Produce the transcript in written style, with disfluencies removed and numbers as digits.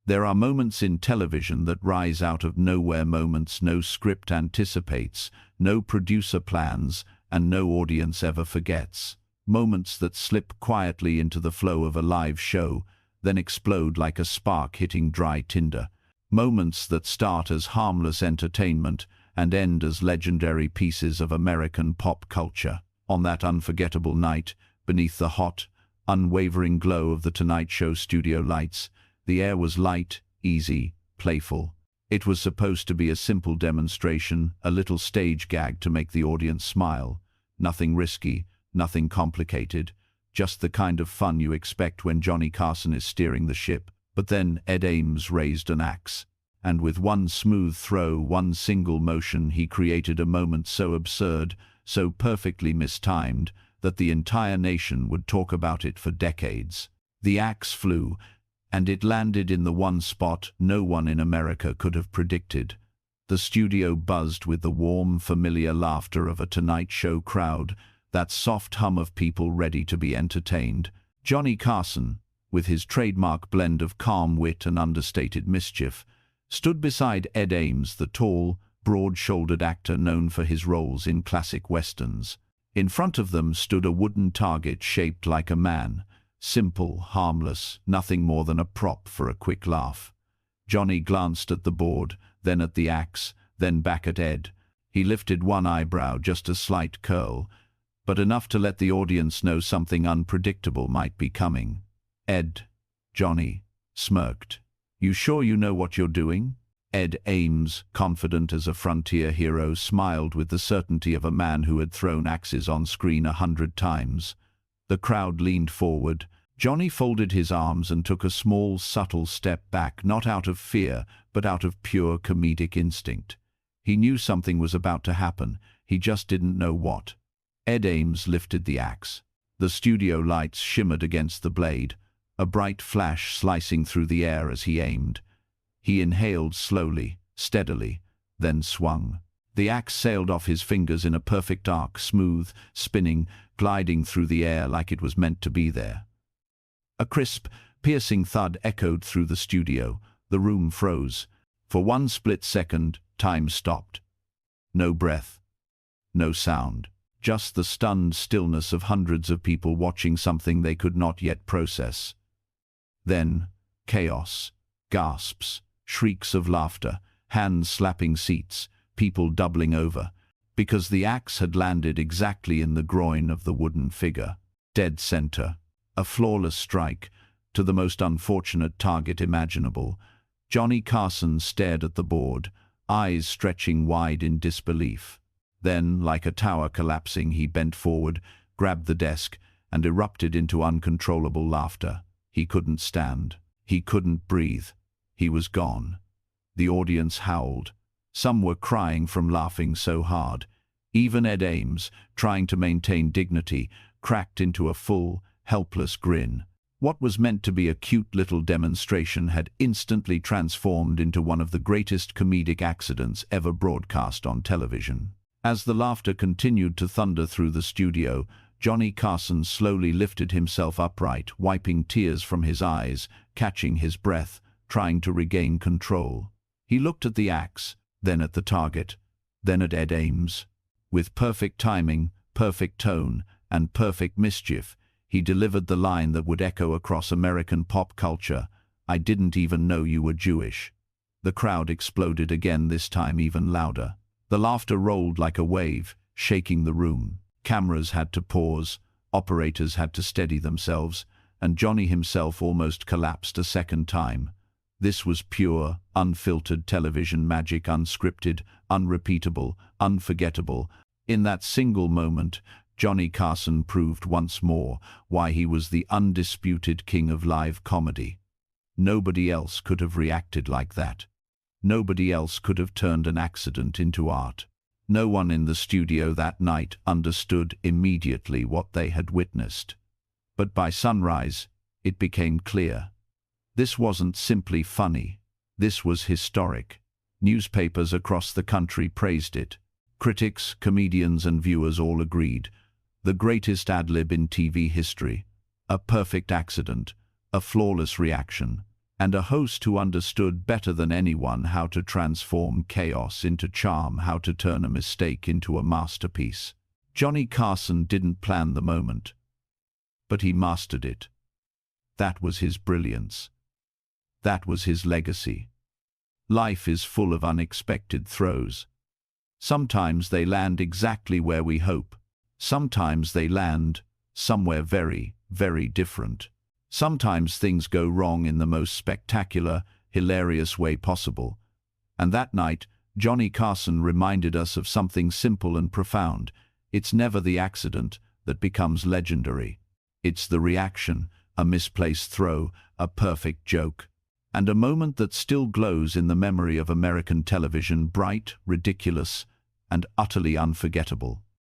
There are moments in television that rise out of nowhere, moments no script anticipates, no producer plans, and no audience ever forgets. Moments that slip quietly into the flow of a live show, then explode like a spark hitting dry tinder. Moments that start as harmless entertainment and end as legendary pieces of American pop culture. On that unforgettable night, beneath the hot, unwavering glow of the Tonight Show studio lights, the air was light, easy, playful. It was supposed to be a simple demonstration, a little stage gag to make the audience smile. Nothing risky, nothing complicated, just the kind of fun you expect when Johnny Carson is steering the ship. But then Ed Ames raised an axe, and with one smooth throw, one single motion, he created a moment so absurd, so perfectly mistimed, that the entire nation would talk about it for decades. The axe flew, and it landed in the one spot no one in America could have predicted. The studio buzzed with the warm, familiar laughter of a Tonight Show crowd, that soft hum of people ready to be entertained. Johnny Carson, with his trademark blend of calm wit and understated mischief, stood beside Ed Ames, the tall, broad-shouldered actor known for his roles in classic westerns. In front of them stood a wooden target shaped like a man, simple, harmless, nothing more than a prop for a quick laugh. Johnny glanced at the board, then at the axe, then back at Ed. He lifted one eyebrow, just a slight curl, but enough to let the audience know something unpredictable might be coming. Ed, Johnny, smirked. "You sure you know what you're doing?" Ed Ames, confident as a frontier hero, smiled with the certainty of a man who had thrown axes on screen 100 times. The crowd leaned forward. Johnny folded his arms and took a small, subtle step back, not out of fear, but out of pure comedic instinct. He knew something was about to happen, he just didn't know what. Ed Ames lifted the axe. The studio lights shimmered against the blade, a bright flash slicing through the air as he aimed. He inhaled slowly, steadily, then swung. The axe sailed off his fingers in a perfect arc, smooth, spinning, gliding through the air like it was meant to be there. A crisp, piercing thud echoed through the studio. The room froze. For one split second, time stopped. No breath, no sound. Just the stunned stillness of hundreds of people watching something they could not yet process. Then, chaos, gasps, shrieks of laughter, hands slapping seats, people doubling over, because the axe had landed exactly in the groin of the wooden figure. Dead center. A flawless strike, to the most unfortunate target imaginable. Johnny Carson stared at the board, eyes stretching wide in disbelief. Then, like a tower collapsing, he bent forward, grabbed the desk, and erupted into uncontrollable laughter. He couldn't stand. He couldn't breathe. He was gone. The audience howled. Some were crying from laughing so hard. Even Ed Ames, trying to maintain dignity, cracked into a full, helpless grin. What was meant to be a cute little demonstration had instantly transformed into one of the greatest comedic accidents ever broadcast on television. As the laughter continued to thunder through the studio, Johnny Carson slowly lifted himself upright, wiping tears from his eyes, catching his breath, trying to regain control. He looked at the axe, then at the target, then at Ed Ames. With perfect timing, perfect tone, and perfect mischief, he delivered the line that would echo across American pop culture, "I didn't even know you were Jewish." The crowd exploded again, this time even louder. The laughter rolled like a wave, shaking the room. Cameras had to pause, operators had to steady themselves, and Johnny himself almost collapsed a second time. This was pure, unfiltered television magic, unscripted, unrepeatable, unforgettable. In that single moment, Johnny Carson proved once more why he was the undisputed king of live comedy. Nobody else could have reacted like that. Nobody else could have turned an accident into art. No one in the studio that night understood immediately what they had witnessed. But by sunrise, it became clear. This wasn't simply funny. This was historic. Newspapers across the country praised it. Critics, comedians, and viewers all agreed. The greatest ad-lib in TV history. A perfect accident. A flawless reaction. and a host who understood better than anyone how to transform chaos into charm, how to turn a mistake into a masterpiece. Johnny Carson didn't plan the moment, but he mastered it. That was his brilliance. That was his legacy. Life is full of unexpected throws. Sometimes they land exactly where we hope. Sometimes they land somewhere very, very different. Sometimes things go wrong in the most spectacular, hilarious way possible. And that night, Johnny Carson reminded us of something simple and profound. It's never the accident that becomes legendary. It's the reaction, a misplaced throw, a perfect joke, and a moment that still glows in the memory of American television, bright, ridiculous, and utterly unforgettable.